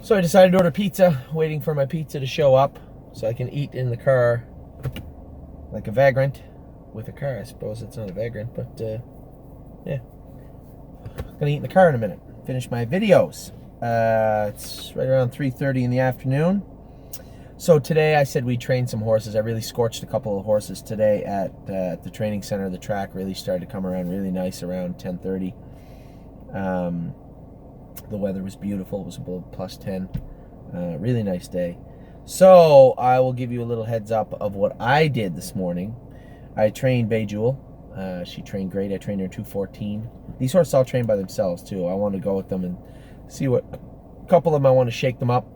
So I decided to order pizza, waiting for my pizza to show up so I can eat in the car like a vagrant with a car. I suppose it's not a vagrant, but yeah. Gonna eat in the car in a minute. Finish my videos. It's right around 3:30 in the afternoon. So today I said we trained some horses. I really scorched a couple of horses today at the training center. The track really started to come around really nice around 10:30. The weather was beautiful. It was about +10. Really nice day. So I will give you a little heads up of what I did this morning. I trained Bejewel. She trained great. I trained her in 2:14. These horses all train by themselves too. I want to go with them and see what, a couple of them I want to shake them up,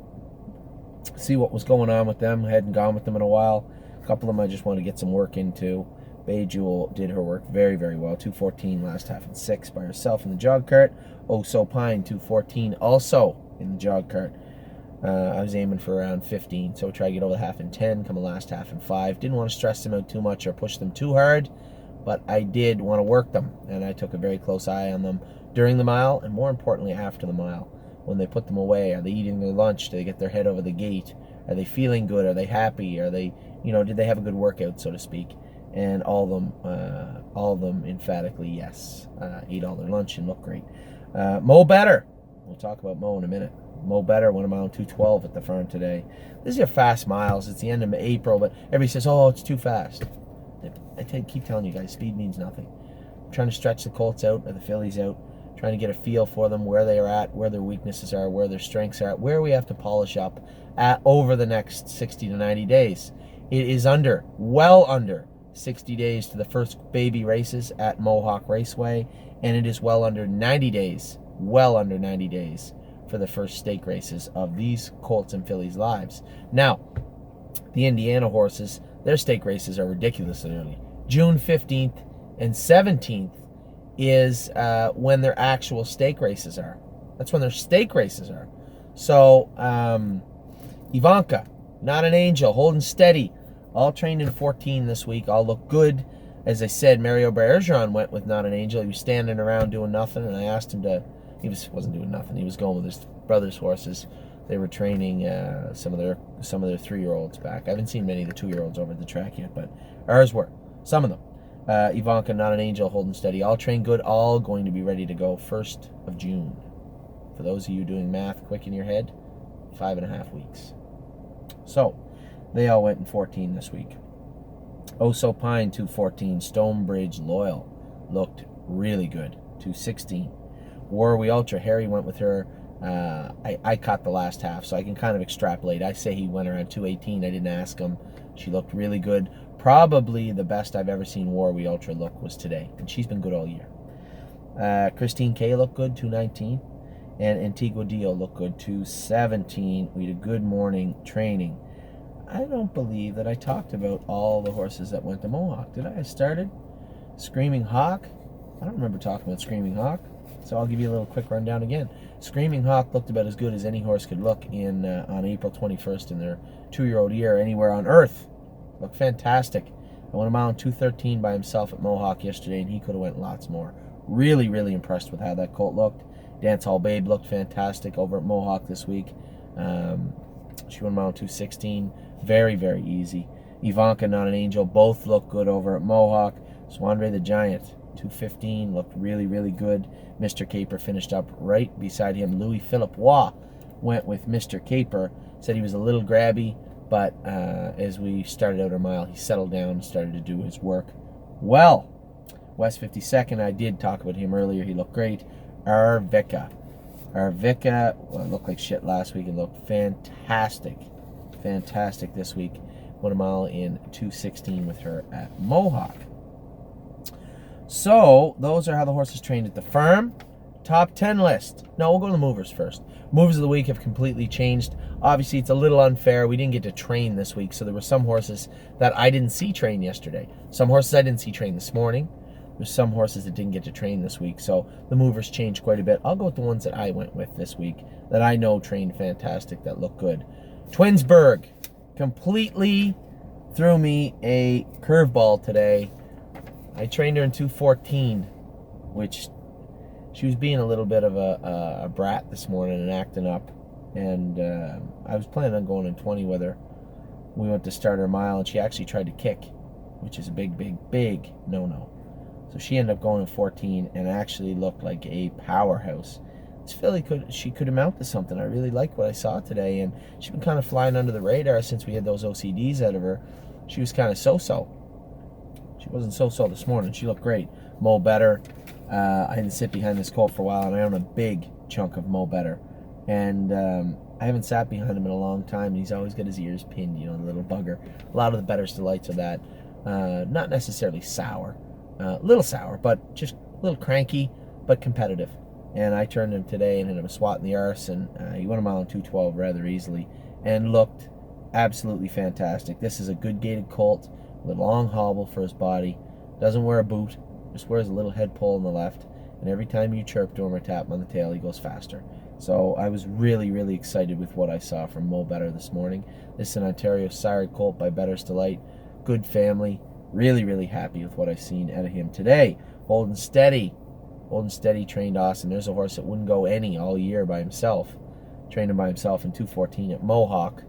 see what was going on with them. I hadn't gone with them in a while. A couple of them I just want to get some work into. Bejewel did her work very, very well. 2:14 last half in 6 by herself in the jog cart. Oh So Pine 2:14 also in the jog cart. I was aiming for around 15, so try to get over the half in 10, come the last half in 5. Didn't want to stress them out too much or push them too hard, but I did want to work them, and I took a very close eye on them during the mile, and more importantly after the mile. When they put them away, are they eating their lunch? Do they get their head over the gate? Are they feeling good? Are they happy? Are they, did they have a good workout, so to speak? And all of them emphatically yes. Ate all their lunch and looked great. Mo Better. We'll talk about Mo in a minute. Mo Better went a mile 2:12 at the farm today. This is your fast miles. It's the end of April, but everybody says, oh, it's too fast. Keep telling you guys, speed means nothing. I'm trying to stretch the colts out or the fillies out, trying to get a feel for them, where they are at, where their weaknesses are, where their strengths are, where we have to polish up over the next 60 to 90 days. It is well under 60 days to the first baby races at Mohawk Raceway, and it is well under 90 days for the first stake races of these colts and fillies' lives. Now, the Indiana horses, their stake races are ridiculously early. June 15th and 17th is when their actual stake races are. That's when their stake races are. So, Ivanka, Not an Angel, Holding Steady, all trained in 14 this week, all look good. As I said, Mario Bergeron went with Not an Angel. He was standing around doing nothing, and I asked him to, wasn't doing nothing. He was going with his brother's horses. They were training some of their 3-year-olds back. I haven't seen many of the 2-year-olds over at the track yet, but ours were. Some of them. Ivanka, Not an Angel, Holding Steady, all trained good, all going to be ready to go 1st of June. For those of you doing math quick in your head, 5.5 weeks. So, they all went in 14 this week. Oh So Pine, 2:14. Stonebridge Loyal looked really good, 2:16. Warwe Ultra, Harry went with her. I caught the last half, so I can kind of extrapolate. I say he went around 2:18. I didn't ask him. She looked really good. Probably the best I've ever seen Warwe Ultra look was today, and she's been good all year. Christine K looked good, 2:19. And Antigua Dio looked good, 2:17. We had a good morning training. I don't believe that I talked about all the horses that went to Mohawk. Did I? I started Screaming Hawk. I don't remember talking about Screaming Hawk, so I'll give you a little quick rundown again. Screaming Hawk looked about as good as any horse could look on April 21st in their 2-year-old year anywhere on earth. Looked fantastic. I went a mile in 2:13 by himself at Mohawk yesterday, and he could have went lots more. Really, really impressed with how that colt looked. Dance Hall Babe looked fantastic over at Mohawk this week. She went a mile in 2:16. Very, very easy. Ivanka, Not an Angel, both look good over at Mohawk. Swandre the Giant, 2:15, looked really, really good. Mr. Caper finished up right beside him. Louis Philippe Waugh went with Mr. Caper. Said he was a little grabby, but as we started out our mile, he settled down and started to do his work well. West 52nd, I did talk about him earlier. He looked great. Arvika, well, looked like shit last week and looked fantastic this week. Went a mile in 2:16 with her at Mohawk. So those are how the horses trained at the farm. Top 10 list. No, we'll go to the movers first. Movers of the week have completely changed. Obviously, it's a little unfair. We didn't get to train this week, so there were some horses that I didn't see train yesterday. Some horses I didn't see train this morning. There's some horses that didn't get to train this week, so the movers changed quite a bit. I'll go with the ones that I went with this week that I know trained fantastic, that look good. Twinsburg completely threw me a curveball today. I trained her in 2:14, which she was being a little bit of a brat this morning and acting up. And I was planning on going in 20 with her. We went to start her mile, and she actually tried to kick, which is a big, big, big no-no. So she ended up going in 14 and actually looked like a powerhouse. This filly could amount to something. I really like what I saw today, and she's been kind of flying under the radar since we had those OCDs out of her. She was kind of so-so. She wasn't so-so this morning. She looked great. Mo Better. I had to sit behind this colt for a while, and I own a big chunk of Mo Better. And I haven't sat behind him in a long time, and he's always got his ears pinned, the little bugger. A lot of the Better's delights are that. Not necessarily sour. A little sour, but just a little cranky, but competitive. And I turned him today and hit him a swat in the arse, and he went a mile in 2:12 rather easily and looked absolutely fantastic. This is a good gated colt with a long hobble for his body. Doesn't wear a boot, just wears a little head pull on the left. And every time you chirp to him or tap him on the tail, he goes faster. So I was really, really excited with what I saw from Mo Better this morning. This is an Ontario sired colt by Better's Delight. Good family. Really, really happy with what I've seen out of him today. Holding steady. Holding steady trained Austin. There's a horse that wouldn't go any all year by himself. Trained him by himself in 2:14 at Mohawk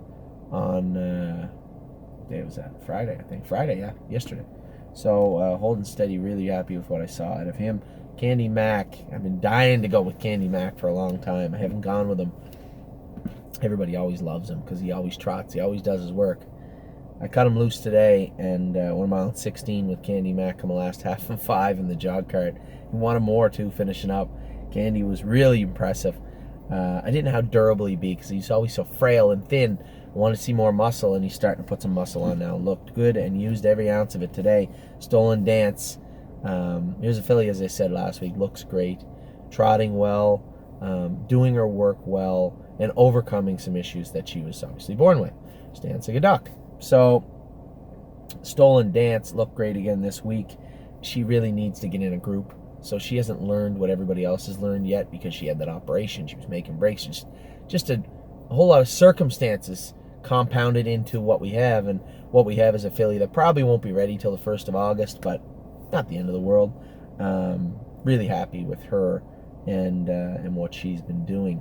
on, what day was that? Friday, I think. Friday, yeah, yesterday. So holding steady, really happy with what I saw out of him. Candy Mac. I've been dying to go with Candy Mac for a long time. I haven't gone with him. Everybody always loves him because he always trots. He always does his work. I cut him loose today, and 1 mile and 16 with Candy Mac on the last half and 5 in the jog cart. He wanted more, too, finishing up. Candy was really impressive. I didn't know how durable he'd be because he's always so frail and thin. I wanted to see more muscle, and he's starting to put some muscle on now. Looked good and used every ounce of it today. Stolen Dance. Here's a filly, as I said last week, looks great. Trotting well, doing her work well, and overcoming some issues that she was obviously born with. She's dancing a duck. So, Stolen Dance looked great again this week. She really needs to get in a group. So she hasn't learned what everybody else has learned yet because she had that operation. She was making breaks. Just a whole lot of circumstances compounded into what we have. And what we have is a filly that probably won't be ready till the 1st of August, but not the end of the world. Really happy with her and what she's been doing.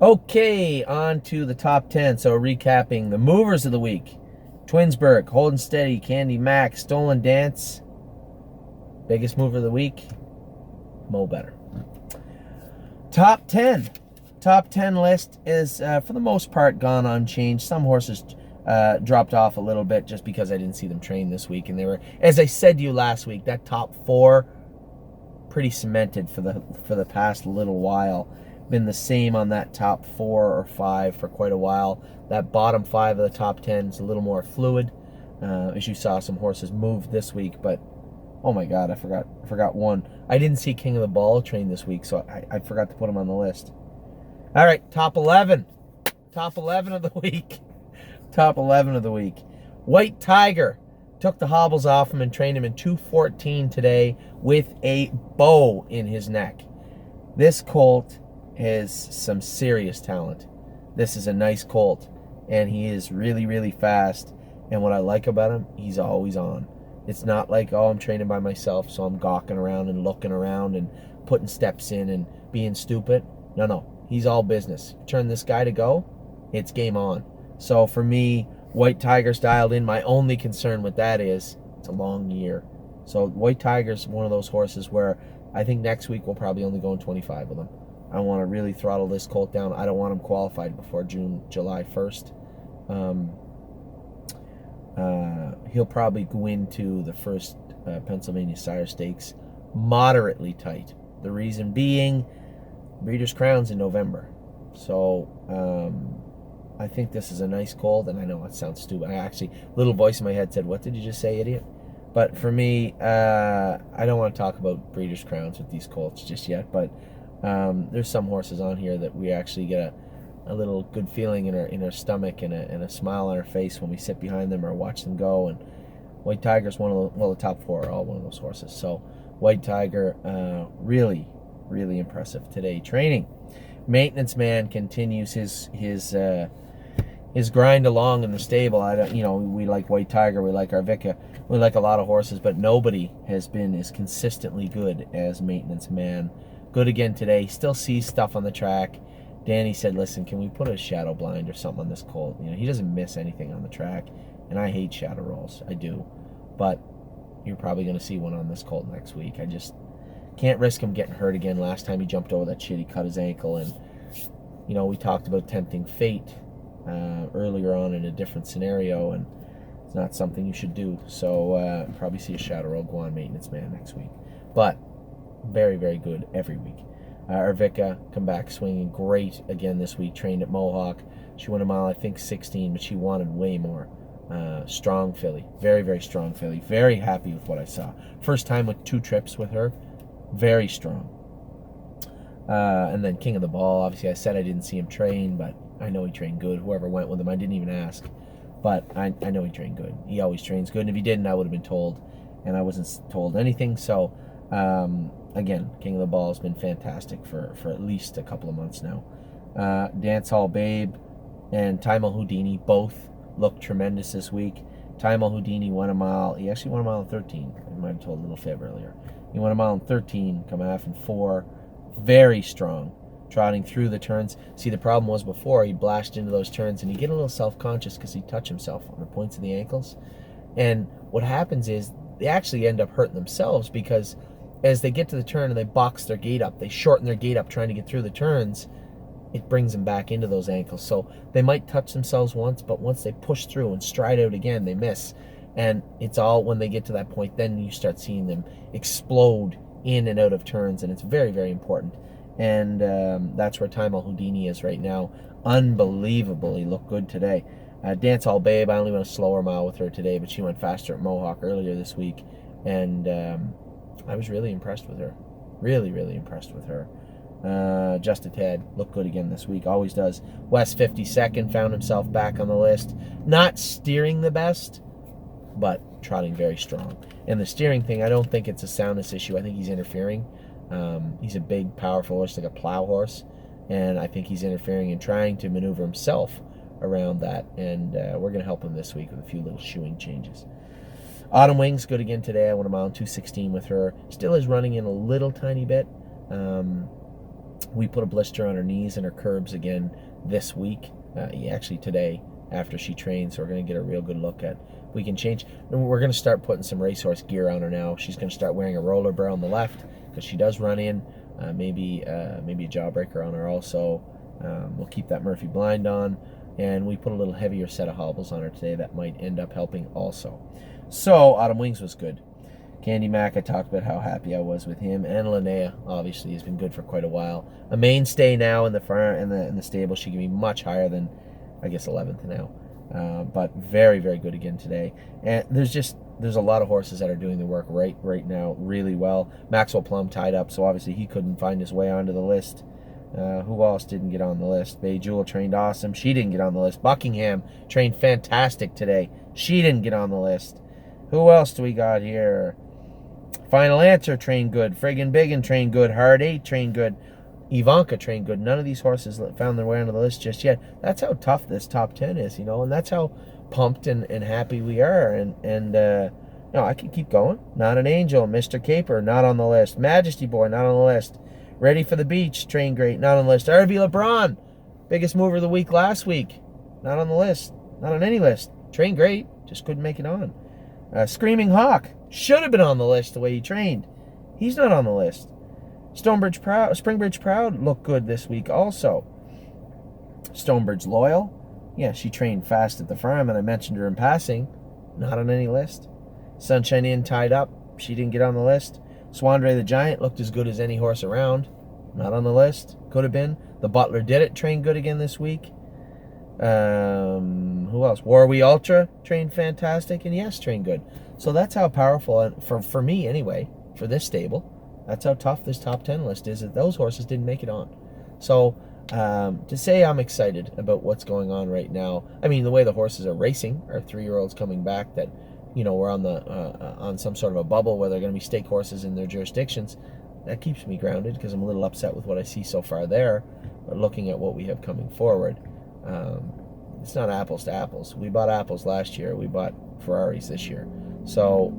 Okay, on to the top 10. So recapping the movers of the week. Twinsburg, Holding Steady, Candy Mac, Stolen Dance. Biggest mover of the week, Mo Better. Top 10. Top 10 list is, for the most part, gone unchanged. Some horses dropped off a little bit just because I didn't see them train this week. And they were, as I said to you last week, that top 4, pretty cemented for the past little while. Been the same on that top 4 or 5 for quite a while. That bottom 5 of the top 10 is a little more fluid. As you saw, some horses moved this week, but oh my God, I forgot one. I didn't see King of the Ball train this week, so I forgot to put him on the list. All right, top 11. Top 11 of the week. Top 11 of the week. White Tiger. Took the hobbles off him and trained him in 2:14 today with a bow in his neck. This colt has some serious talent. This is a nice colt, and he is really, really fast. And what I like about him, he's always on. It's not like, oh, I'm training by myself, so I'm gawking around and looking around and putting steps in and being stupid. No, he's all business. Turn this guy to go, it's game on. So for me, White Tiger's dialed in. My only concern with that is it's a long year. So White Tiger's one of those horses where I think next week we'll probably only go in 25 with him. I want to really throttle this colt down. I don't want him qualified before July 1st. He'll probably go into the first Pennsylvania Sire Stakes moderately tight. The reason being, Breeders' Crown's in November. So I think this is a nice colt, and I know it sounds stupid. Little voice in my head said, "What did you just say, idiot?" But for me, I don't want to talk about Breeders' Crowns with these colts just yet, but there's some horses on here that we actually get a little good feeling in our stomach and a smile on our face when we sit behind them or watch them go. And White Tiger's one of the top 4 are all one of those horses. So White Tiger, really, really impressive today training. Maintenance Man continues his grind along in the stable. We like White Tiger, we like Arvika, we like a lot of horses, but nobody has been as consistently good as Maintenance Man. Good again today. Still sees stuff on the track. Danny said, listen, can we put a shadow blind or something on this colt? You know, he doesn't miss anything on the track, and I hate shadow rolls. I do. But you're probably going to see one on this colt next week. I just can't risk him getting hurt again. Last time he jumped over that shit, he cut his ankle, and, you know, we talked about tempting fate earlier on in a different scenario, and it's not something you should do. So probably see a shadow roll go on maintenance man next week. But very, very good every week. Arvika come back swinging great again this week. Trained at Mohawk. She won a mile, I think 16, but she wanted way more. Strong filly. Very, very strong filly. Very happy with what I saw. First time with 2 trips with her. Very strong. And then King of the Ball. Obviously, I said I didn't see him train, but I know he trained good. Whoever went with him, I didn't even ask. But I know he trained good. He always trains good. And if he didn't, I would have been told. And I wasn't told anything. So, again, King of the Ball has been fantastic for at least a couple of months now. Dance Hall Babe and Time Houdini both looked tremendous this week. Time Houdini won a mile. He actually won a mile in 13. I might have told a little fib earlier. He won a mile in 13, come half in 4. Very strong, trotting through the turns. See, the problem was before he blasted into those turns, and he'd get a little self-conscious because he'd touch himself on the points of the ankles. And what happens is they actually end up hurting themselves because as they get to the turn and they box their gait up, they shorten their gait up trying to get through the turns, it brings them back into those ankles. So they might touch themselves once, but once they push through and stride out again, they miss. And it's all when they get to that point, then you start seeing them explode in and out of turns, and it's very, very important. And that's where Time Houdini is right now. Unbelievable. He looked good today. Dance Hall Babe, I only went a slower mile with her today, but she went faster at Mohawk earlier this week. And I was really impressed with her. Really, really impressed with her. Just a tad. Looked good again this week. Always does. West 52nd found himself back on the list. Not steering the best, but trotting very strong. And the steering thing, I don't think it's a soundness issue. I think he's interfering. He's a big, powerful horse, like a plow horse. And I think he's interfering and trying to maneuver himself around that. And we're going to help him this week with a few little shoeing changes. Autumn Wings, good again today. I went a mile in 2:16 with her. Still is running in a little tiny bit. We put a blister on her knees and her curbs again this week. Actually today after she trains. So we're going to get a real good look at if we can change. We're going to start putting some racehorse gear on her now. She's going to start wearing a roller bar on the left because she does run in. Maybe a jawbreaker on her also. We'll keep that Murphy blind on. And we put a little heavier set of hobbles on her today that might end up helping also. So Autumn Wings was good. Candy Mac, I talked about how happy I was with him, and Linnea obviously has been good for quite a while. A mainstay now in the farm in the stable. She can be much higher than, I guess, 11th now, but very, very good again today. And there's a lot of horses that are doing the work right now really well. Maxwell Plum tied up, so obviously he couldn't find his way onto the list. Who else didn't get on the list? Bay Jewel trained awesome. She didn't get on the list. Buckingham trained fantastic today. She didn't get on the list. Who else do we got here? Final Answer trained good. Friggin' Biggin trained good. Hard 8 trained good. Ivanka trained good. None of these horses found their way onto the list just yet. That's how tough this top 10 is, and that's how pumped and happy we are. And I can keep going. Not an Angel. Mr. Caper, not on the list. Majesty Boy, not on the list. Ready for the Beach, trained great, not on the list. RV LeBron, biggest mover of the week last week, not on the list. Not on any list. Trained great, just couldn't make it on. Screaming Hawk should have been on the list the way he trained. He's not on the list. Springbridge Proud looked good this week also. Stonebridge Loyal, yeah, she trained fast at the farm, and I mentioned her in passing. Not on any list. Sunshine Inn tied up. She didn't get on the list. Swandre the Giant looked as good as any horse around. Not on the list. Could have been. The Butler Did It trained good again this week. Who else? Warwee Ultra trained fantastic, and yes, trained good. So that's how powerful, and for me anyway, for this stable, that's how tough this top 10 list is, that those horses didn't make it on. So to say I'm excited about what's going on right now, I mean, the way the horses are racing, our 3-year-olds coming back that, we're on some sort of a bubble where they're going to be stake horses in their jurisdictions, that keeps me grounded because I'm a little upset with what I see so far there. But looking at what we have coming forward, it's not apples to apples. We bought apples last year. We bought Ferraris this year. So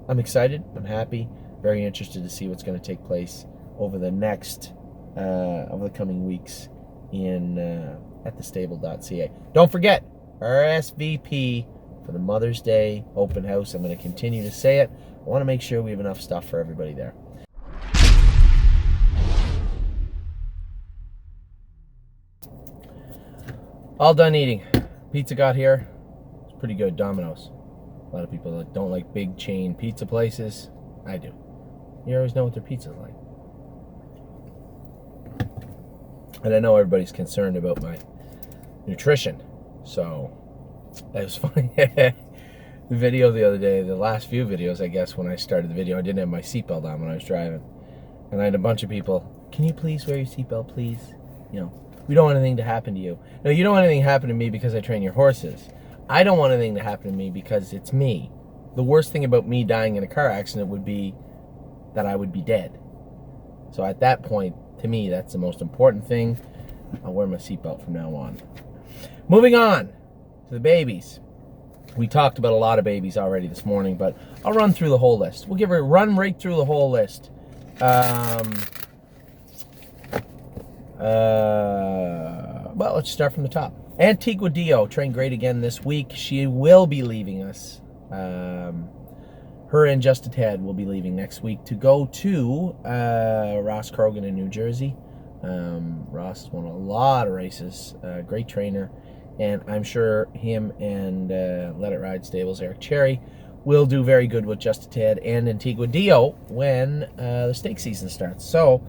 I'm excited. I'm happy. Very interested to see what's going to take place over the next over the coming weeks in at thestable.ca. Don't forget, RSVP for the Mother's Day open house. I'm going to continue to say it. I want to make sure we have enough stuff for everybody there. All done eating. Pizza got here. It's pretty good. Domino's. A lot of people don't like big chain pizza places. I do. You always know what their pizza's like. And I know everybody's concerned about my nutrition. So, that was funny. The video the other day, the last few videos, I guess, when I started the video, I didn't have my seatbelt on when I was driving. And I had a bunch of people, can you please wear your seatbelt, please? You know, we don't want anything to happen to you. No, you don't want anything to happen to me because I train your horses. I don't want anything to happen to me because it's me. The worst thing about me dying in a car accident would be that I would be dead. So at that point, to me, that's the most important thing. I'll wear my seatbelt from now on. Moving on to the babies. We talked about a lot of babies already this morning, but I'll run through the whole list. We'll give her a run right through the whole list. Well, let's start from the top. Antigua Dio trained great again this week. She will be leaving us. Her and Just a Tad will be leaving next week to go to Ross Krogan in New Jersey. Ross has won a lot of races. Great trainer. And I'm sure him and Let It Ride Stables, Eric Cherry, will do very good with Just a Tad and Antigua Dio when the stake season starts. So,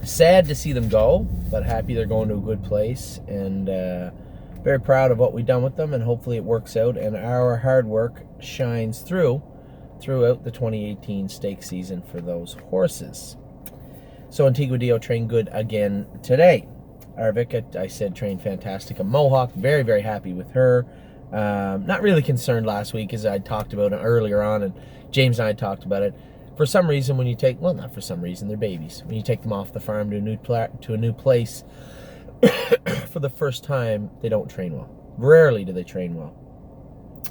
sad to see them go, but happy they're going to a good place, and very proud of what we've done with them, and hopefully it works out and our hard work shines throughout the 2018 stake season for those horses. So Antigua Dio trained good again today. Arvika, I said, trained fantastic at Mohawk. Very, very happy with her. Not really concerned last week, as I talked about it earlier on, and James and I talked about it. For some reason, when you take, well, not for some reason, they're babies. When you take them off the farm to a new place, for the first time, they don't train well. Rarely do they train well.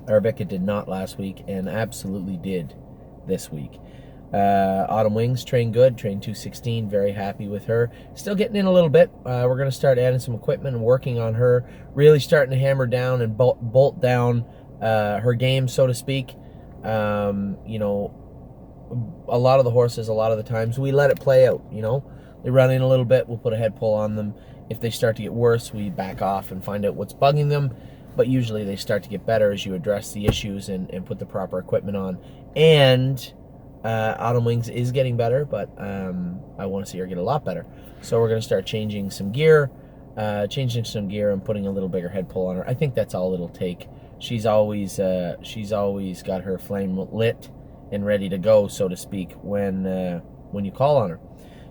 Arvika did not last week, and absolutely did this week. Autumn Wings trained good, trained 216, very happy with her. Still getting in a little bit. We're going to start adding some equipment and working on her, really starting to hammer down and bolt down her game, so to speak. You know, a lot of the horses, a lot of the times, we let it play out, you know. They run in a little bit, we'll put a head pull on them. If they start to get worse, we back off and find out what's bugging them. But usually they start to get better as you address the issues and put the proper equipment on. And Autumn Wings is getting better, but I want to see her get a lot better. So we're going to start changing some gear and putting a little bigger head pull on her. I think that's all it'll take. She's always got her flame lit and ready to go, so to speak, when you call on her.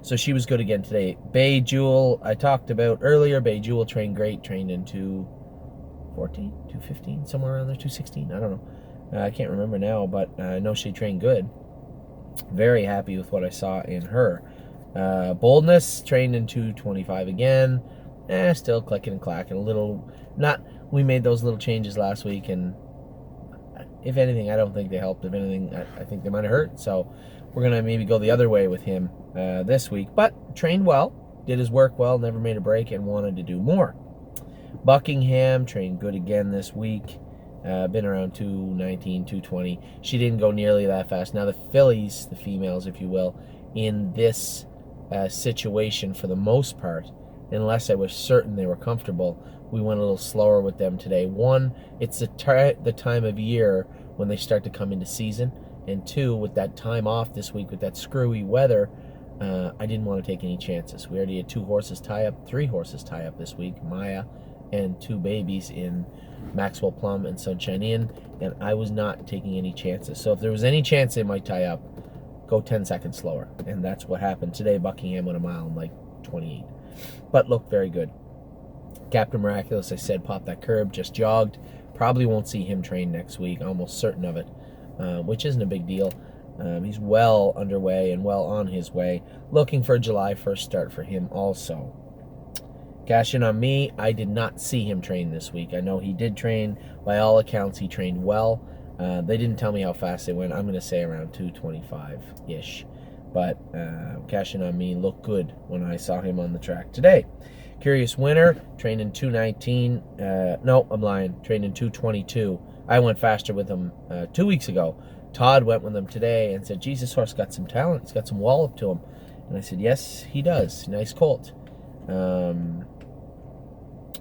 So she was good again today. Bay Jewel, I talked about earlier. Bay Jewel trained great, trained in 214, 215, somewhere around there, 216, I don't know. I can't remember now, but I know she trained good. Very happy with what I saw in her. Boldness trained in 225 again. Still clicking and clacking a little. We made those little changes last week, and if anything, I don't think they helped. If anything, I think they might have hurt. So we're going to maybe go the other way with him this week. But trained well, did his work well, never made a break, and wanted to do more. Buckingham trained good again this week. Been around 219, 220. She didn't go nearly that fast. Now the fillies, the females, if you will, in this situation for the most part, unless I was certain they were comfortable, we went a little slower with them today. One, it's the time of year when they start to come into season. And two, with that time off this week, with that screwy weather, I didn't want to take any chances. We already had 3 horses tie up this week, Maya and 2 babies in Maxwell Plum and Sunshine Inn, and I was not taking any chances. So if there was any chance they might tie up, go 10 seconds slower. And that's what happened today. Buckingham went a mile in like 28. But looked very good. Captain Miraculous, I said, popped that curb, just jogged. Probably won't see him train next week, almost certain of it, which isn't a big deal. He's well underway and well on his way. Looking for a July 1st start for him also. Cash in on me, I did not see him train this week. I know he did train. By all accounts, he trained well. They didn't tell me how fast they went. I'm going to say around 225-ish. But Cash In On Me looked good when I saw him on the track today. Curious Winner, trained in 2:19. No, I'm lying. Trained in 2:22. I went faster with him 2 weeks ago. Todd went with him today and said, "Geez, this horse got some talent. He's got some wallop to him." And I said, "Yes, he does. Nice colt."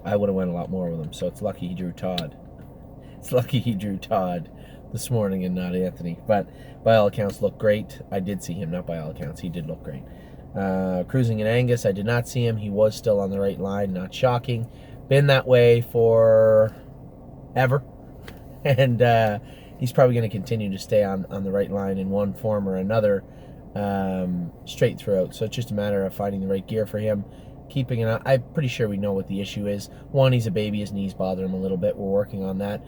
I would have went a lot more with him, so it's lucky he drew Todd. It's lucky he drew Todd this morning and not Anthony. But by all accounts, looked great. I did see him, not by all accounts. He did look great. Cruising in Angus, I did not see him. He was still on the right line, not shocking. Been that way for ever. And he's probably going to continue to stay on the right line in one form or another straight throughout. So it's just a matter of finding the right gear for him. Keeping an eye. I'm pretty sure we know what the issue is. One, he's a baby. His knees bother him a little bit. We're working on that.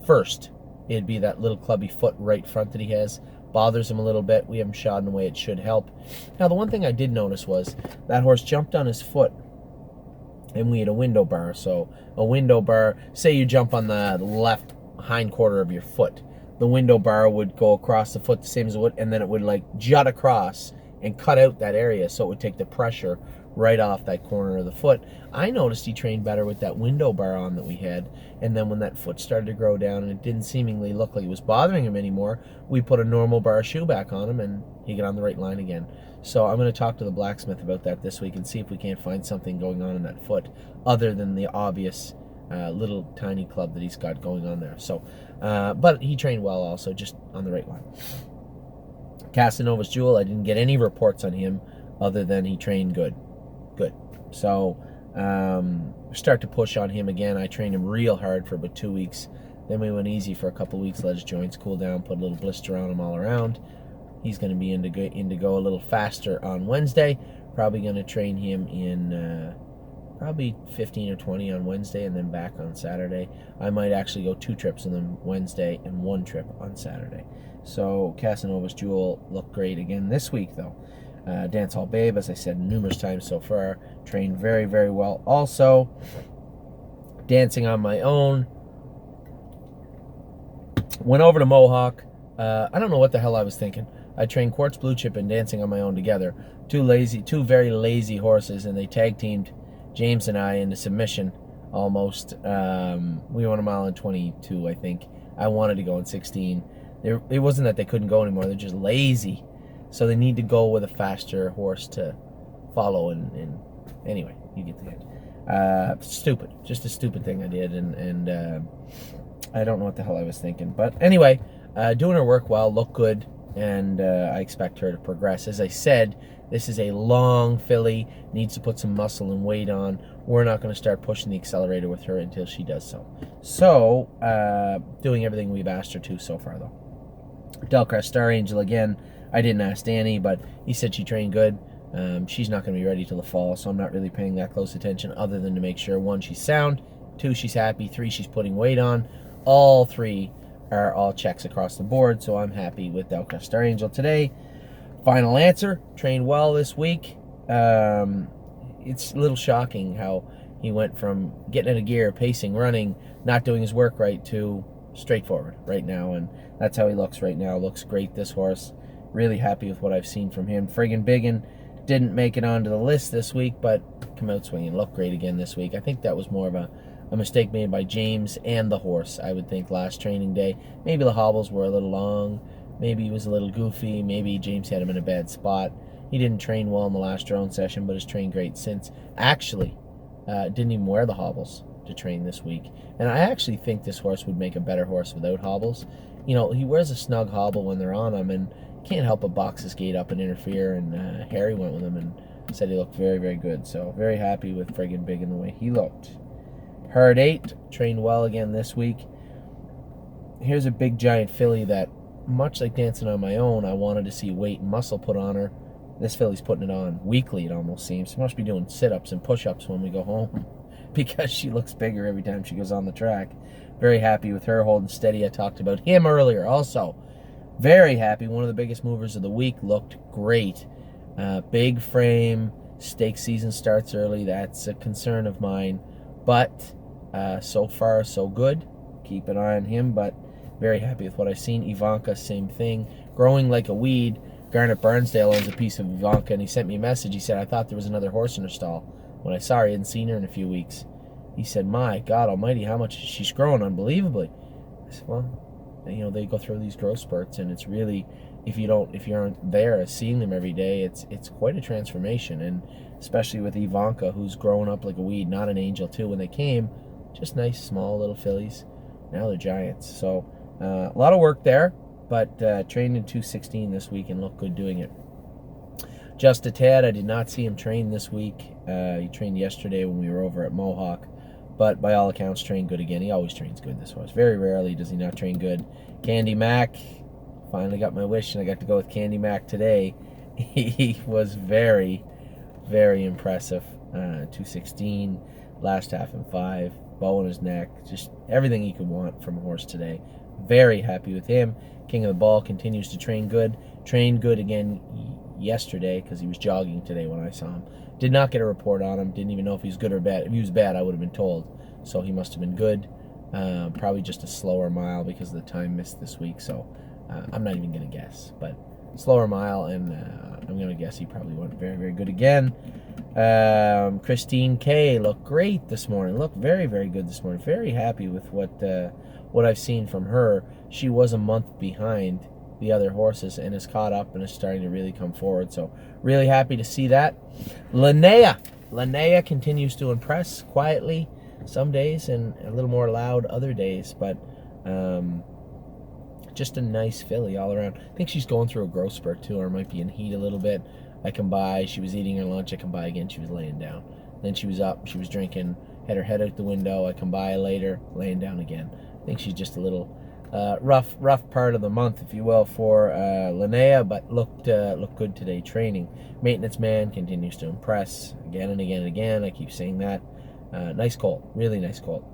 First, it'd be that little clubby foot right front that he has. Bothers him a little bit. We have him shod in a way it should help. Now, the one thing I did notice was that horse jumped on his foot, and we had a window bar. So a window bar, say you jump on the left hind quarter of your foot, the window bar would go across the foot the same as it would, and then it would like jut across and cut out that area, so it would take the pressure right off that corner of the foot. I noticed he trained better with that window bar on that we had, and then when that foot started to grow down and it didn't seemingly look like it was bothering him anymore, we put a normal bar shoe back on him and he got on the right line again. So I'm going to talk to the blacksmith about that this week and see if we can't find something going on in that foot other than the obvious little tiny club that he's got going on there. So, but he trained well also, just on the right line. Casanova's Jewel, I didn't get any reports on him other than he trained good. So start to push on him again. I trained him real hard for about 2 weeks. Then we went easy for a couple weeks, let his joints cool down, put a little blister on him all around. He's going to be in to go a little faster on Wednesday. Probably going to train him in probably 15 or 20 on Wednesday and then back on Saturday. I might actually go 2 trips on them Wednesday and 1 trip on Saturday. So Casanova's Jewel looked great again this week, though. Dance Hall Babe, as I said numerous times so far, trained very, very well. Also, Dancing on My Own. Went over to Mohawk. I don't know what the hell I was thinking. I trained Quartz Blue Chip and Dancing on My Own together. Two very lazy horses, and they tag teamed James and I into submission almost. We went a mile in 22, I think. I wanted to go in 16. It wasn't that they couldn't go anymore. They're just lazy. So they need to go with a faster horse to follow. And anyway, you get the hint. Stupid. Just a stupid thing I did. And I don't know what the hell I was thinking. But anyway, doing her work well, looked good. And I expect her to progress. As I said, this is a long filly. Needs to put some muscle and weight on. We're not going to start pushing the accelerator with her until she does so. So, doing everything we've asked her to so far, though. Delcrest Star Angel again. I didn't ask Danny, but he said she trained good. She's not going to be ready till the fall, so I'm not really paying that close attention other than to make sure, 1, she's sound, 2, she's happy, 3, she's putting weight on. All 3 are all checks across the board, so I'm happy with Delcrest Star Angel today. Final Answer, trained well this week. It's a little shocking how he went from getting in a gear, pacing, running, not doing his work right, to straightforward right now, and that's how he looks right now. Looks great, this horse. Really happy with what I've seen from him. Friggin' Biggin didn't make it onto the list this week, but come out swinging. Looked great again this week. I think that was more of a mistake made by James and the horse, I would think, last training day. Maybe the hobbles were a little long. Maybe he was a little goofy. Maybe James had him in a bad spot. He didn't train well in the last drone session, but has trained great since. Actually, didn't even wear the hobbles to train this week. And I actually think this horse would make a better horse without hobbles. You know, he wears a snug hobble when they're on him, and can't help but box his gate up and interfere. And Harry went with him and said he looked very, very good. So very happy with Friggin' Big in the way he looked. Hard 8, trained well again this week. Here's a big giant filly that, much like Dancing on My Own, I wanted to see weight and muscle put on her. This filly's putting it on weekly, it almost seems. She must be doing sit-ups and push-ups when we go home because she looks bigger every time she goes on the track. Very happy with her holding steady. I talked about him earlier also. Very happy. One of the biggest movers of the week. Looked great. Big frame. Stake season starts early. That's a concern of mine. But so far, so good. Keep an eye on him, but very happy with what I've seen. Ivanka, same thing. growing like a weed. Garnet Barnsdale owns a piece of Ivanka, and he sent me a message. He said, I thought there was another horse in her stall. When I saw her, he hadn't seen her in a few weeks. He said, my God almighty, how much she's growing unbelievably. I said, well, you know, they go through these growth spurts, and it's really, if you aren't there seeing them every day, it's quite a transformation. And especially with Ivanka, who's growing up like a weed, not an angel too. When they came, just nice small little fillies. Now they're giants. So a lot of work there, but trained in 216 this week and looked good doing it. Just a tad, I did not see him train this week. He trained yesterday when we were over at Mohawk, but by all accounts trained good again. He always trains good, this horse. Very rarely does he not train good. Candy Mac, finally got my wish, and I got to go with Candy Mac today. He was very, very impressive. 216, last half in 5, bow in his neck, just everything you could want from a horse today. Very happy with him. King of the Ball continues to train good. Trained good again yesterday because he was jogging today when I saw him. Did not get a report on him. Didn't even know if he's good or bad. If he was bad, I would have been told. So he must have been good. Probably just a slower mile because of the time missed this week. So I'm not even going to guess. But slower mile, and I'm going to guess he probably went very, very good again. Christine K looked great this morning. Looked very, very good this morning. Very happy with what I've seen from her. She was a month behind the other horses and is caught up and is starting to really come forward. So really happy to see that. Linnea continues to impress quietly some days and a little more loud other days, but just a nice filly all around. I think she's going through a growth spurt too, or might be in heat a little bit. I come by, she was eating her lunch, I come by again, she was laying down. Then she was up, she was drinking, had her head out the window, I come by later, laying down again. I think she's just a little rough part of the month, if you will, for Linnea, but looked good today training. Maintenance Man continues to impress again and again and again. I keep saying that. Nice colt, really nice colt.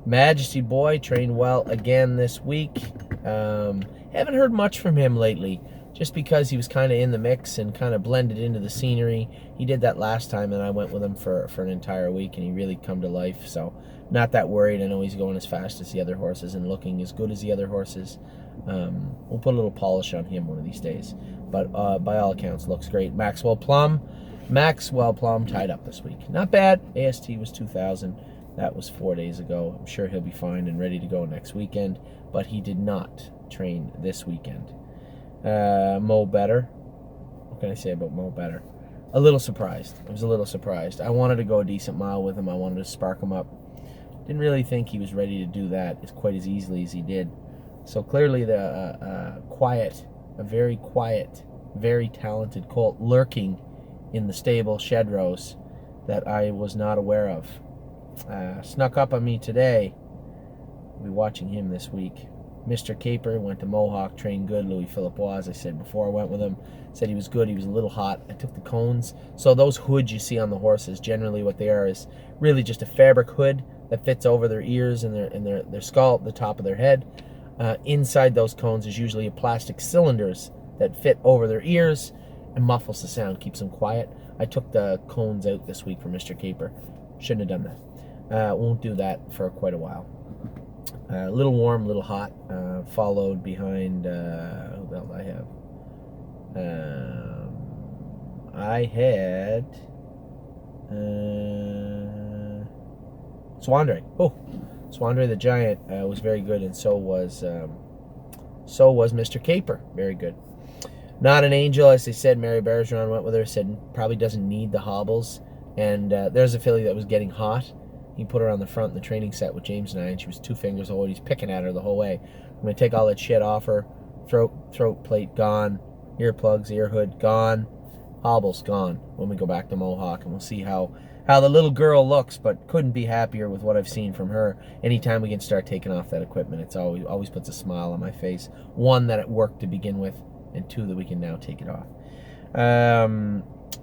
Majesty Boy trained well again this week. Haven't heard much from him lately, just because he was kind of in the mix and kind of blended into the scenery. He did that last time, and I went with him for an entire week, and he really come to life. So not that worried. I know he's going as fast as the other horses and looking as good as the other horses. We'll put a little polish on him one of these days. But by all accounts, looks great. Maxwell Plum tied up this week. Not bad. AST was 2,000. That was 4 days ago. I'm sure he'll be fine and ready to go next weekend, but he did not train this weekend. Mo Better. What can I say about Mo Better? A little surprised. I was a little surprised. I wanted to go a decent mile with him. I wanted to spark him up. Didn't really think he was ready to do that as quite as easily as he did. So clearly the very quiet, very talented colt lurking in the stable shed rows that I was not aware of. Snuck up on me today. I'll be watching him this week. Mr. Caper went to Mohawk, trained good. Louis Philippois, as I said before, I went with him. Said he was good. He was a little hot. I took the cones. So those hoods you see on the horses, generally what they are is really just a fabric hood that fits over their ears and their skull, the top of their head. Inside those cones is usually a plastic cylinders that fit over their ears and muffles the sound, keeps them quiet. I took the cones out this week for Mr. Caper. Shouldn't have done that. Won't do that for quite a while. A little warm, a little hot. Followed behind, who the hell did I have? I had Swandre. Oh, Swandre the Giant was very good, and so was Mr. Caper. Very good. Not an Angel, as they said. Mary Bergeron went with her. Said probably doesn't need the hobbles. And there's a filly that was getting hot. He put her on the front in the training set with James and I, and she was 2 fingers old. He's picking at her the whole way. I'm going to take all that shit off her. Throat plate gone. Earplugs, ear hood gone. Hobbles gone when we go back to Mohawk, and we'll see how the little girl looks, but couldn't be happier with what I've seen from her. Anytime we can start taking off that equipment, it's always puts a smile on my face. 1, that it worked to begin with, and 2, that we can now take it off.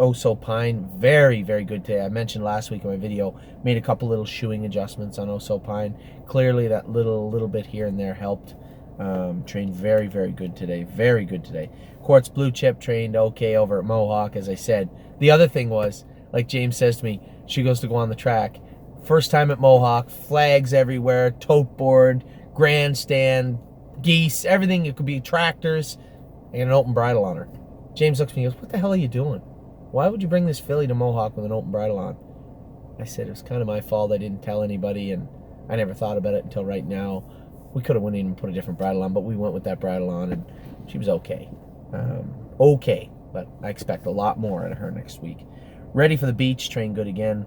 Oh So Pine, very, very good today. I mentioned last week in my video, made a couple little shoeing adjustments on Oh So Pine. Clearly that little bit here and there helped. Trained very, very good today. Very good today. Quartz Blue Chip trained okay over at Mohawk, as I said. The other thing was, like James says to me, she goes to go on the track. First time at Mohawk, flags everywhere, tote board, grandstand, geese, everything. It could be tractors. I got an open bridle on her. James looks at me and goes, what the hell are you doing? Why would you bring this filly to Mohawk with an open bridle on? I said, it was kind of my fault. I didn't tell anybody, and I never thought about it until right now. We could have went in and put a different bridle on, but we went with that bridle on, and she was okay. Okay, but I expect a lot more out of her next week. Ready for the beach, trained good again.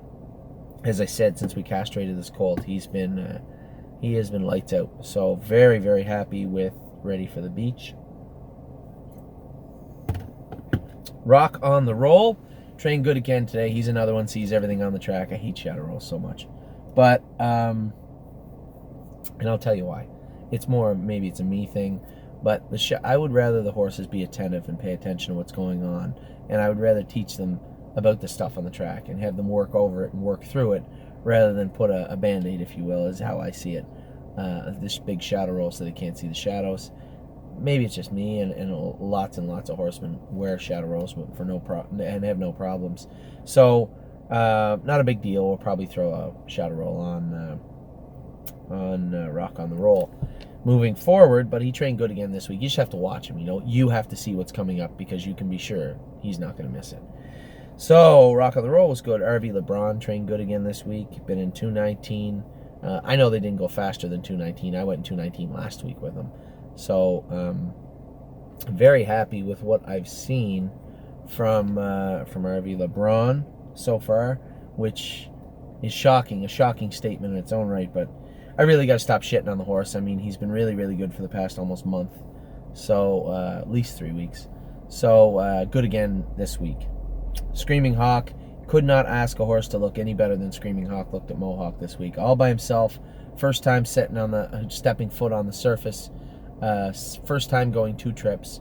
As I said, since we castrated this colt, he has been lights out. So very, very happy with Ready for the Beach. Rock on the Roll, trained good again today. He's another one, sees everything on the track. I hate shadow rolls so much, but and I'll tell you why. It's more, maybe it's a me thing, but I would rather the horses be attentive and pay attention to what's going on, and I would rather teach them about the stuff on the track and have them work over it and work through it, rather than put a Band-Aid, if you will, is how I see it. This big shadow roll so they can't see the shadows. Maybe it's just me, and lots and lots of horsemen wear shadow rolls for no problem and have no problems. So not a big deal. We'll probably throw a shadow roll on Rock on the Roll moving forward, but he trained good again this week. You just have to watch him. You have to see what's coming up, because you can be sure he's not going to miss it. So Rock on the Roll was good. RV LeBron trained good again this week. Been in 219. I know they didn't go faster than 219. I went in 219 last week with them. So I'm very happy with what I've seen from RV LeBron so far, which is shocking, a shocking statement in its own right, but I really got to stop shitting on the horse. I mean, he's been really, really good for the past almost month, so at least 3 weeks. So good again this week. Screaming Hawk, could not ask a horse to look any better than Screaming Hawk looked at Mohawk this week. All by himself, first time stepping foot on the surface, first time going 2 trips.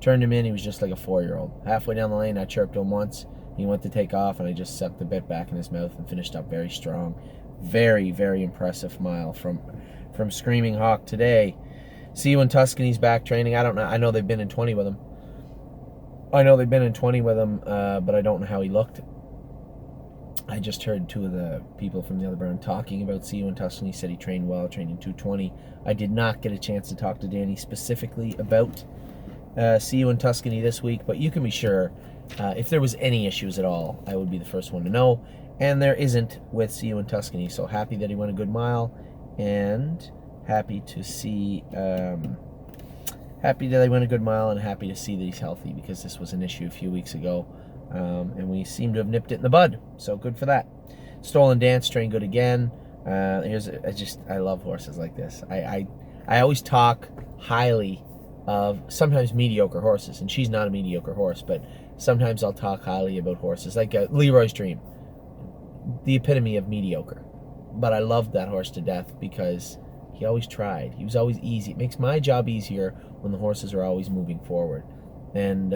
Turned him in, he was just like a 4-year-old. Halfway down the lane, I chirped him once. He went to take off, and I just sucked the bit back in his mouth and finished up very strong. Very, very impressive mile from Screaming Hawk today. See you in Tuscany's back training. I don't know. I know they've been in 20 with him. but I don't know how he looked. I just heard 2 of the people from the other brand talking about See You in Tuscany. Said he trained well, trained in 220. I did not get a chance to talk to Danny specifically about See You in Tuscany this week, but you can be sure if there was any issues at all, I would be the first one to know. And there isn't with See You in Tuscany. So happy that he went a good mile, and happy to see happy that he went a good mile, and happy to see that he's healthy, because this was an issue a few weeks ago, and we seem to have nipped it in the bud. So good for that. Stolen Dance trained good again. I love horses like this. I always talk highly of sometimes mediocre horses, and she's not a mediocre horse, but sometimes I'll talk highly about horses like Leroy's Dream, the epitome of mediocre. But I loved that horse to death because he always tried. He was always easy. It makes my job easier when the horses are always moving forward. And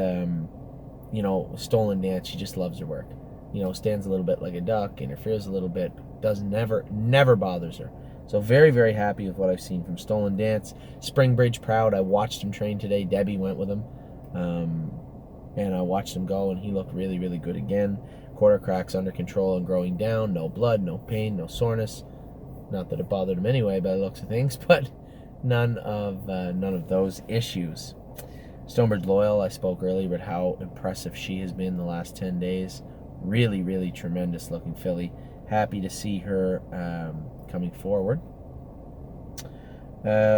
Stolen Dance, she just loves her work. Stands a little bit like a duck, interferes a little bit, never bothers her. So very, very happy with what I've seen from Stolen Dance. Springbridge Proud, I watched him train today. Debbie went with him, and I watched him go, and he looked really, really good again. Quarter cracks under control and growing down. No blood, no pain, no soreness. Not that it bothered him anyway by the looks of things, but none of those issues. Stonebridge Loyal, I spoke earlier about how impressive she has been the last 10 days. Really, really tremendous looking filly. Happy to see her coming forward.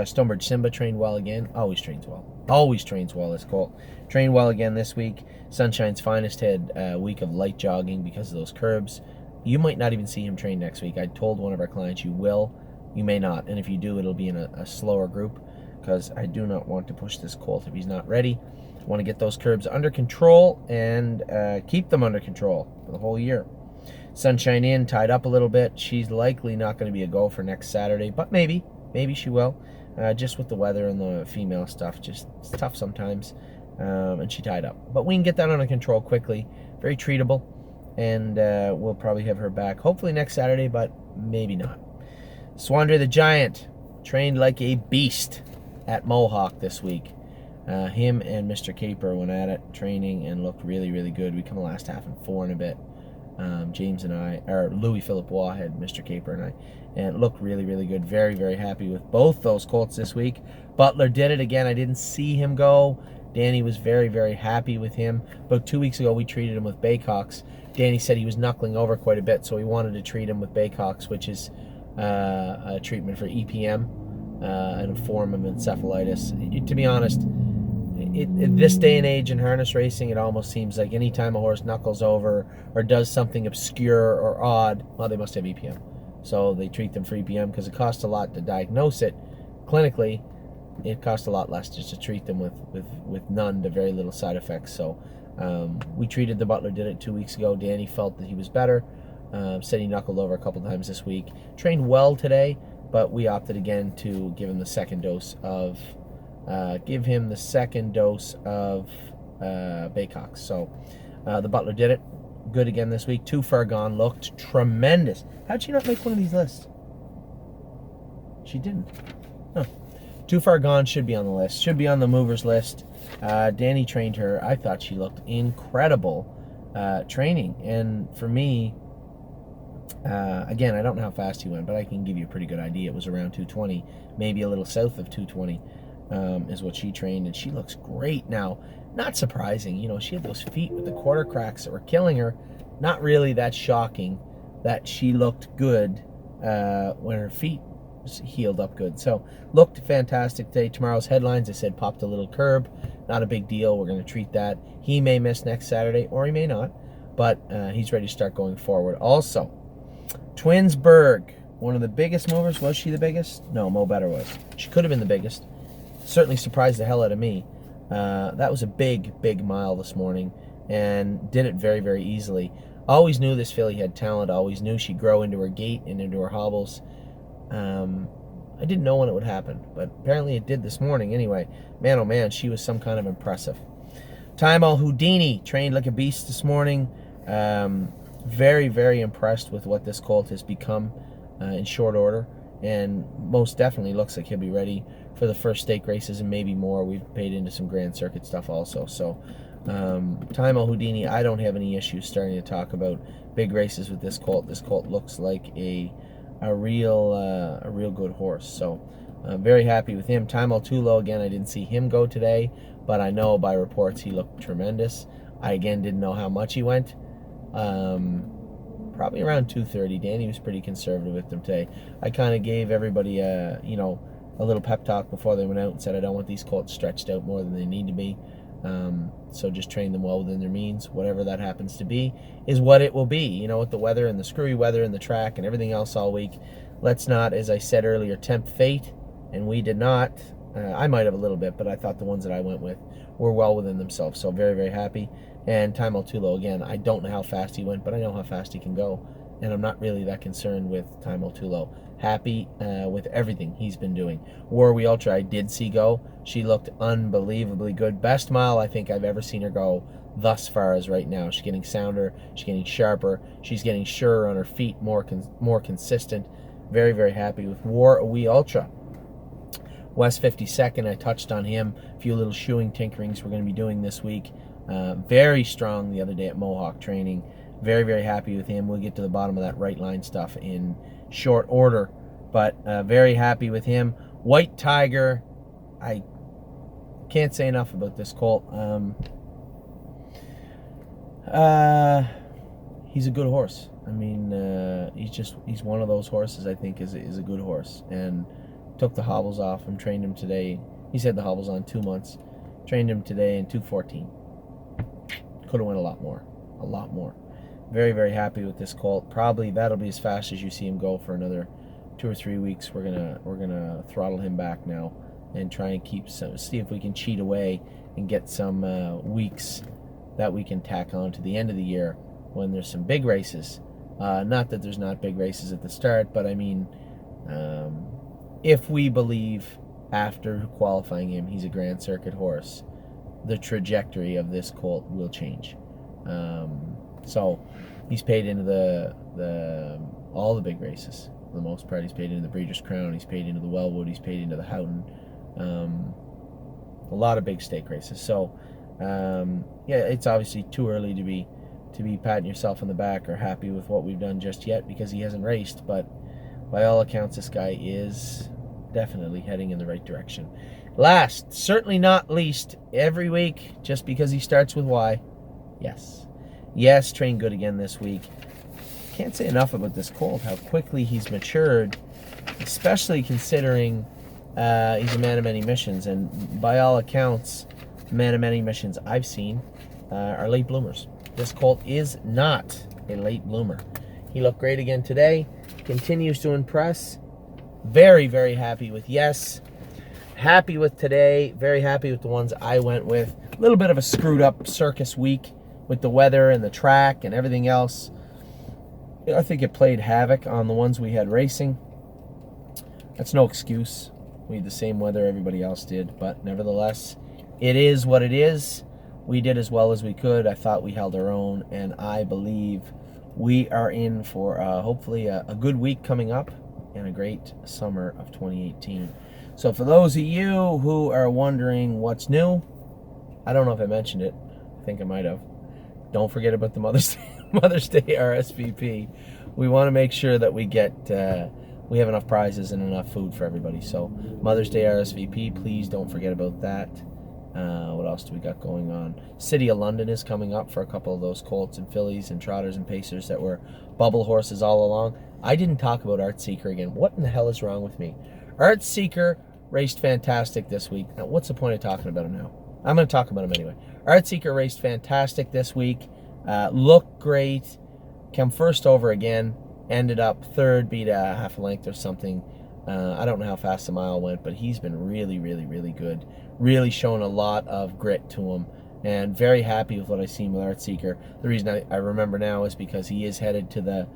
Stonebridge Simba trained well again. Always trains well. Always trains well, this colt. Trained well again this week. Sunshine's Finest had a week of light jogging because of those curbs. You might not even see him train next week. I told one of our clients you will. You may not. And if you do, it'll be in a slower group, because I do not want to push this colt if he's not ready. I want to get those curbs under control and keep them under control for the whole year. Sunshine Inn tied up a little bit. She's likely not going to be a go for next Saturday, but maybe she will. Just with the weather and the female stuff, it's tough sometimes. And she tied up. But we can get that under control quickly. Very treatable. And we'll probably have her back hopefully next Saturday, but maybe not. Swandre the Giant trained like a beast at Mohawk this week. Him and Mr. Caper went at it training and looked really, really good. We come the last half in 4 and a bit. James and I, or Louis Philippe Waugh had Mr. Caper and I, and it looked really, really good. Very, very happy with both those colts this week. Butler did it again. I didn't see him go. Danny was very, very happy with him. About 2 weeks ago, we treated him with Baycox. Danny said he was knuckling over quite a bit, so we wanted to treat him with Baycox, which is a treatment for EPM and a form of encephalitis. To be honest, in this day and age in harness racing, it almost seems like any time a horse knuckles over or does something obscure or odd, well, they must have EPM. So they treat them for EPM because it costs a lot to diagnose it clinically. It costs a lot less just to treat them with none to very little side effects. So we treated the Butler, did it 2 weeks ago. Danny felt that he was better. Said he knuckled over a couple times this week. Trained well today, but we opted again to give him the second dose of Baycox. So the Butler did it. Good again this week. Too Far Gone looked tremendous. How'd she not make one of these lists? She didn't. Huh. Too Far Gone should be on the list. Should be on the movers list. Danny trained her. I thought she looked incredible training. And for me, again, I don't know how fast he went, but I can give you a pretty good idea. It was around 220, maybe a little south of 220 is what she trained, and she looks great now. Not surprising, you know, she had those feet with the quarter cracks that were killing her. Not really that shocking that she looked good when her feet healed up good. So looked fantastic today. Tomorrow's headlines, I said, popped a little curb. Not a big deal. We're going to treat that. He may miss next Saturday, or he may not, but he's ready to start going forward. Also, Twinsburg, one of the biggest movers. Was she the biggest? No, Mo Better was. She could have been the biggest. Certainly surprised the hell out of me. That was a big mile this morning, and did it very, very easily. Always knew this filly had talent. Always knew she'd grow into her gait and into her hobbles. I didn't know when it would happen, but apparently it did this morning anyway. Man, oh man, she was some kind of impressive. Time Al Houdini trained like a beast this morning. Very, very impressed with what this colt has become in short order, and most definitely looks like he'll be ready for the first stake races and maybe more. We've paid into some Grand Circuit stuff also. So Time Al Houdini, I don't have any issues starting to talk about big races with this colt. This colt looks like a real good horse. So very happy with him. Time Al Tulo, again, I didn't see him go today, but I know by reports he looked tremendous. I again didn't know how much he went. Probably around 230. Danny was pretty conservative with them today. I kind of gave everybody a little pep talk before they went out and said I don't want these colts stretched out more than they need to be. So just train them well within their means. Whatever that happens to be is what it will be. You know, with the weather and the screwy weather and the track and everything else all week, let's not, as I said earlier, tempt fate. And we did not. I might have a little bit, but I thought the ones that I went with were well within themselves. So very, very happy. And Time Al Tulo, again, I don't know how fast he went, but I know how fast he can go. And I'm not really that concerned with Time Al Tulo. Happy with everything he's been doing. War We Ultra, I did see go. She looked unbelievably good. Best mile I think I've ever seen her go thus far as right now. She's getting sounder. She's getting sharper. She's getting surer on her feet, more consistent. Very, very happy with War We Ultra. West 52nd, I touched on him. A few little shoeing tinkerings we're going to be doing this week. Very strong the other day at Mohawk training. Very, very happy with him. We'll get to the bottom of that right line stuff in short order, but very happy with him. White Tiger, I can't say enough about this colt. He's a good horse. I mean, he's one of those horses I think is a good horse, and took the hobbles off him, trained him today. He's had the hobbles on 2 months. Trained him today in 2:14. Could have went a lot more. Very, very happy with this colt. Probably that'll be as fast as you see him go for another 2 or 3 weeks. We're gonna throttle him back now and try and see if we can cheat away and get some weeks that we can tack on to the end of the year when there's some big races. Not that there's not big races at the start, but I mean, if we believe after qualifying him he's a Grand Circuit horse, the trajectory of this colt will change. So he's paid into all the big races for the most part. He's paid into the Breeders' Crown, he's paid into the Wellwood, he's paid into the Houghton. A lot of big stake races. So yeah, it's obviously too early to be patting yourself on the back or happy with what we've done just yet because he hasn't raced, but by all accounts this guy is definitely heading in the right direction. Last, certainly not least, every week, just because he starts with Y, yes, train good again this week. Can't say enough about this colt, how quickly he's matured, especially considering he's a man of many missions, and by all accounts, man of many missions I've seen are late bloomers. This colt is not a late bloomer. He looked great again today, continues to impress. Very, very happy with yes. Happy with today, very happy with the ones I went with. A little bit of a screwed up circus week with the weather and the track and everything else. I think it played havoc on the ones we had racing. That's no excuse. We had the same weather everybody else did, but nevertheless, it is what it is. We did as well as we could. I thought we held our own, and I believe we are in for hopefully a good week coming up and a great summer of 2018. So for those of you who are wondering what's new, I don't know if I mentioned it. I think I might have. Don't forget about the Mother's Day RSVP. We want to make sure that we get we have enough prizes and enough food for everybody. So Mother's Day RSVP, please don't forget about that. What else do we got going on? City of London is coming up for a couple of those colts and fillies and trotters and pacers that were bubble horses all along. I didn't talk about Art Seeker again. What in the hell is wrong with me? Art Seeker raced fantastic this week. Now, what's the point of talking about him now? I'm going to talk about him anyway. Art Seeker raced fantastic this week. Looked great. Came first over again. Ended up third, beat a half a length or something. I don't know how fast the mile went, but he's been really, really, really good. Really shown a lot of grit to him, and very happy with what I've seen with Art Seeker. The reason I remember now is because he is headed to the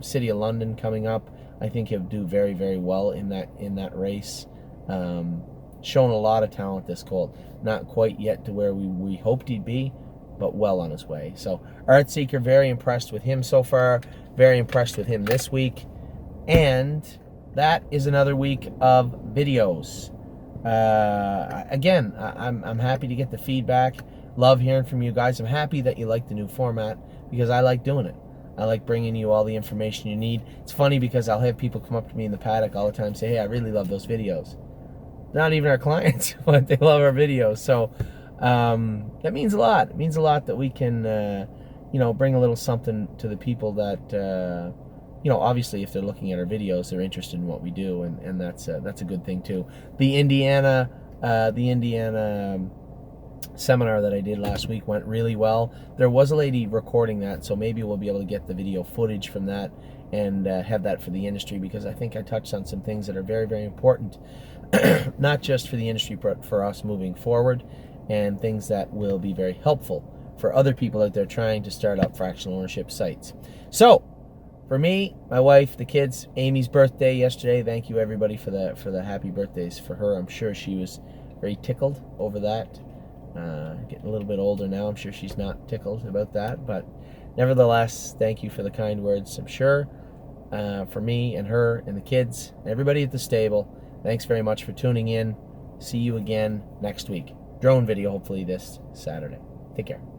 City of London coming up. I think he'll do very, very well in that race. Shown a lot of talent, this colt. Not quite yet to where we hoped he'd be, but well on his way. So Art Seeker, very impressed with him so far. Very impressed with him this week. And that is another week of videos. Again, I'm happy to get the feedback. Love hearing from you guys. I'm happy that you like the new format because I like doing it. I like bringing you all the information you need. It's funny because I'll have people come up to me in the paddock all the time and say, hey, I really love those videos. Not even our clients, but they love our videos. So that means a lot. It means a lot that we can, bring a little something to the people that, obviously if they're looking at our videos, they're interested in what we do, and that's a good thing too. The Indiana seminar that I did last week went really well. There was a lady recording that, so maybe we'll be able to get the video footage from that and have that for the industry, because I think I touched on some things that are very, very important, not just for the industry, but for us moving forward, and things that will be very helpful for other people out there trying to start up fractional ownership sites. So, for me, my wife, the kids, Amy's birthday yesterday. Thank you everybody for the happy birthdays for her. I'm sure she was very tickled over that. Getting a little bit older now. I'm sure she's not tickled about that, but nevertheless, thank you for the kind words. I'm sure for me and her and the kids, and everybody at the stable. Thanks very much for tuning in. See you again next week. Drone video hopefully this Saturday. Take care.